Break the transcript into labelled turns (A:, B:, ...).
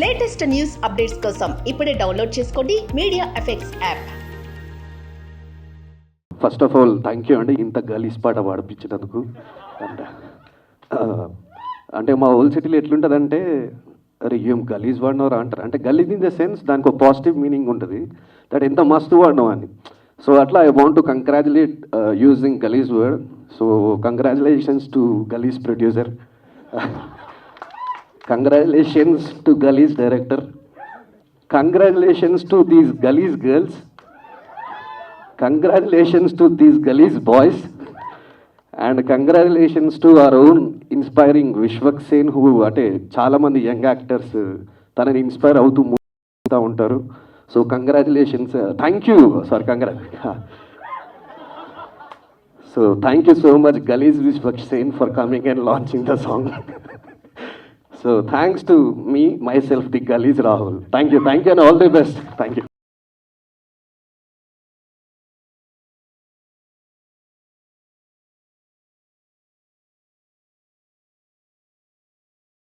A: Latest news updates కోసం ఇప్పుడే download చేసుకోండి media effects app.
B: First of all thank you అండి, ఇంత గలీజ్ పాట పాడిపించినందుకు. అంటే మా ఓల్డ్ సిటీలో ఎట్లుంటుందంటే, అరే ఏం గలీజ్ వాడినవరా అంటారు. అంటే గలీజ్ ఇన్ ద సెన్స్ దానికి ఒక పాజిటివ్ మీనింగ్ ఉంటుంది, దట్ ఎంత మస్తు వాడినావు అని. సో అట్లా I want to congratulate using గలీజ్ వర్డ్. సో కంగ్రాచులేషన్స్ టు గలీజ్ ప్రొడ్యూసర్, కంగ్రాచులేషన్స్ టు గలీజ్ డైరెక్టర్, కంగ్రాచులేషన్స్ టు దీస్ గలీజ్ girls, congratulations to these gullies boys, and congratulations to our own inspiring Vishwak Sen, who అంటే చాలా మంది young actors తనని inspire అవుతూ ఉంటారు. So congratulations, thank you sir, so thank you so much గలీజ్ Vishwak Sen for coming and launching the song. So thanks to me, myself, the gullies Rahul. Thank you and all the best. Thank you.